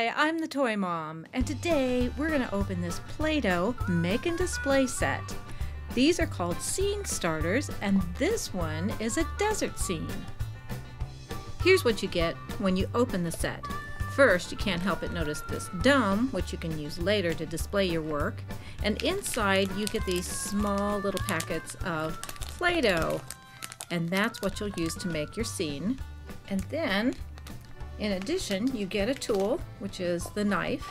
Hi, I'm the Toy Mom, and today we're going to open this Play-Doh Make and Display set. These are called scene starters, and this one is a desert scene. Here's what you get when you open the set. First, you can't help but notice this dome, which you can use later to display your work. And inside, you get these small little packets of Play-Doh, and that's what you'll use to make your scene. And then, in addition, you get a tool, which is the knife,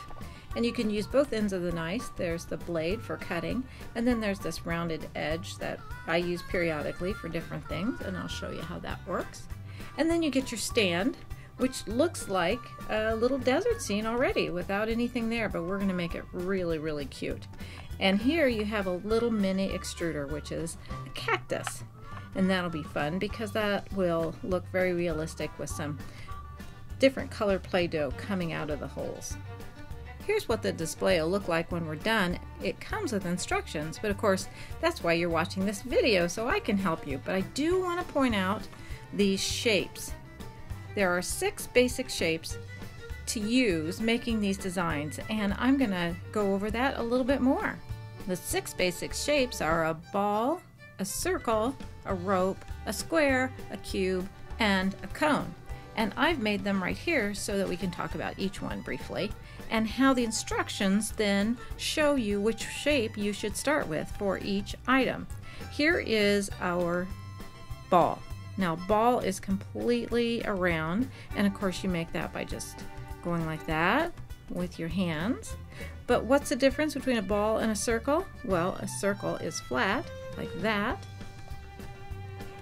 and you can use both ends of the knife. There's the blade for cutting, and then there's this rounded edge that I use periodically for different things, and I'll show you how that works. And then you get your stand, which looks like a little desert scene already without anything there, but we're going to make it really, really cute. And here you have a little mini extruder, which is a cactus, and that'll be fun because that will look very realistic with some different color Play-Doh coming out of the holes. Here's what the display will look like when we're done. It comes with instructions, but of course that's why you're watching this video, so I can help you. But I do want to point out these shapes. There are 6 basic shapes to use making these designs, and I'm going to go over that a little bit more. The 6 basic shapes are a ball, a circle, a rope, a square, a cube, and a cone. And I've made them right here so that we can talk about each one briefly and how the instructions then show you which shape you should start with for each item. Here is our ball. Now, ball is completely around, and of course you make that by just going like that with your hands. But what's the difference between a ball and a circle? Well, a circle is flat like that.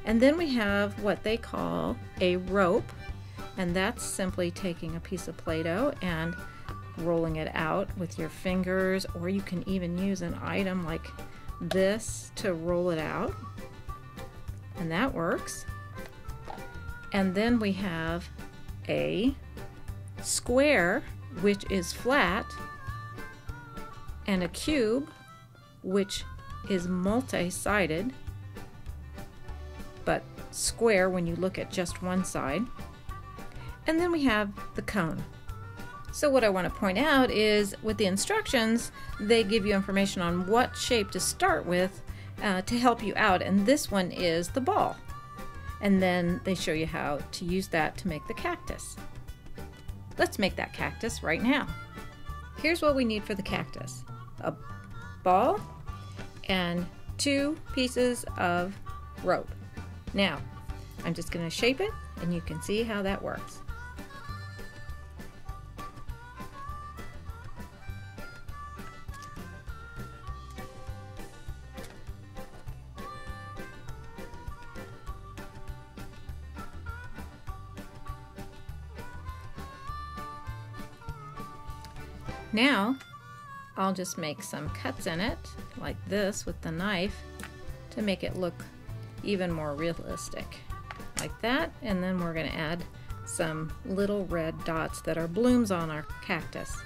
And then we have what they call a rope. And that's simply taking a piece of Play-Doh and rolling it out with your fingers, or you can even use an item like this to roll it out. And that works. And then we have a square, which is flat, and a cube, which is multi-sided, but square when you look at just one side. And then we have the cone. So what I want to point out is with the instructions, they give you information on what shape to start with to help you out, and this one is the ball. And then they show you how to use that to make the cactus. Let's make that cactus right now. Here's what we need for the cactus. A ball and 2 pieces of rope. Now, I'm just going to shape it, and you can see how that works. Now, I'll just make some cuts in it, like this with the knife, to make it look even more realistic. Like that, and then we're going to add some little red dots that are blooms on our cactus.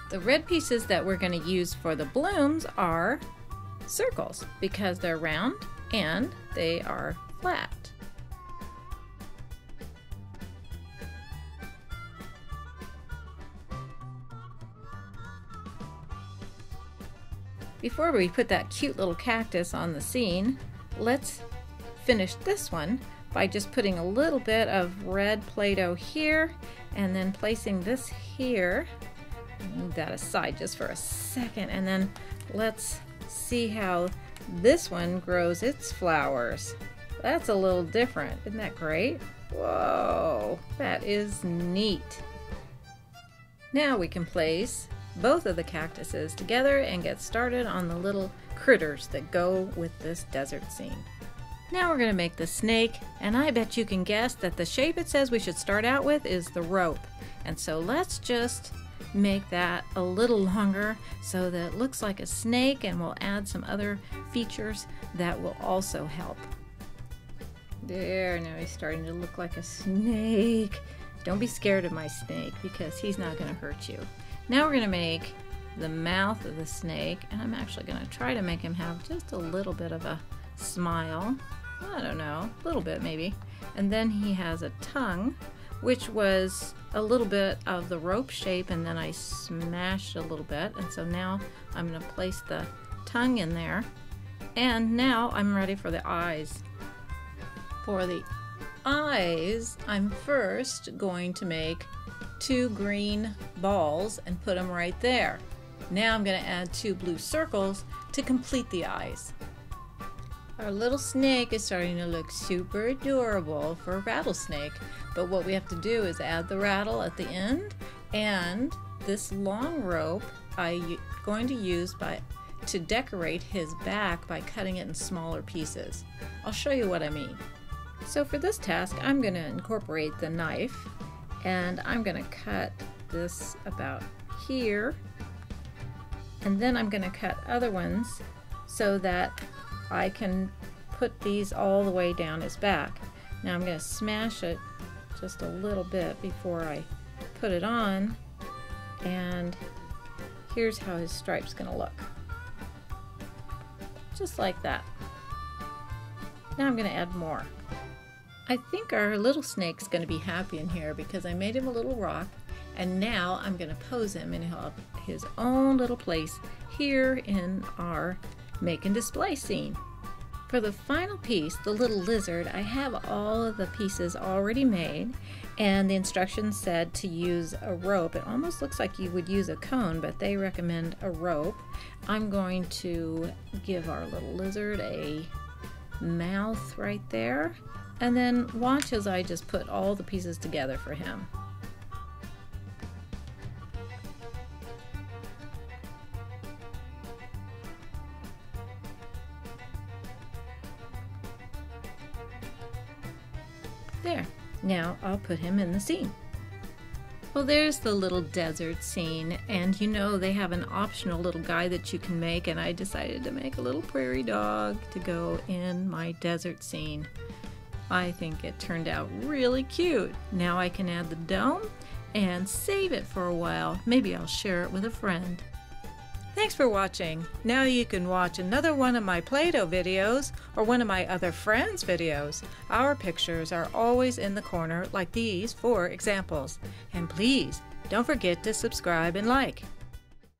The red pieces that we're going to use for the blooms are circles, because they're round and they are flat. Before we put that cute little cactus on the scene, let's finish this one by just putting a little bit of red Play-Doh here and then placing this here. Move that aside just for a second, and then let's see how this one grows its flowers. That's a little different. Isn't that great? Whoa, that is neat. Now we can place both of the cactuses together and get started on the little critters that go with this desert scene. Now we're going to make the snake, and I bet you can guess that the shape it says we should start out with is the rope. And so let's just make that a little longer so that it looks like a snake, and we'll add some other features that will also help. There, now he's starting to look like a snake. Don't be scared of my snake because he's not going to hurt you. Now we're going to make the mouth of the snake, and I'm actually going to try to make him have just a little bit of a smile. I don't know, a little bit maybe. And then he has a tongue, which was a little bit of the rope shape, and then I smashed a little bit, and so now I'm going to place the tongue in there, and now I'm ready for the eyes. For the eyes, I'm first going to make 2 green balls and put them right there. Now I'm going to add 2 blue circles to complete the eyes. Our little snake is starting to look super adorable for a rattlesnake, but what we have to do is add the rattle at the end, and this long rope I'm going to use to decorate his back by cutting it in smaller pieces. I'll show you what I mean. So for this task, I'm going to incorporate the knife, and I'm going to cut this about here, and then I'm going to cut other ones so that I can put these all the way down his back. Now I'm going to smash it just a little bit before I put it on, and here's how his stripe's going to look. Just like that. Now I'm going to add more. I think our little snake's going to be happy in here because I made him a little rock, and now I'm going to pose him and he'll have his own little place here in our make and display scene. For the final piece, the little lizard, I have all of the pieces already made, and the instructions said to use a rope. It almost looks like you would use a cone, but they recommend a rope. I'm going to give our little lizard a mouth right there, and then watch as I just put all the pieces together for him. There, now I'll put him in the scene. Well, there's the little desert scene, and you know they have an optional little guy that you can make, and I decided to make a little prairie dog to go in my desert scene. I think it turned out really cute. Now I can add the dome and save it for a while. Maybe I'll share it with a friend. Thanks for watching. Now you can watch another one of my Play-Doh videos or one of my other friends' videos. Our pictures are always in the corner like these for examples. And please, don't forget to subscribe and like.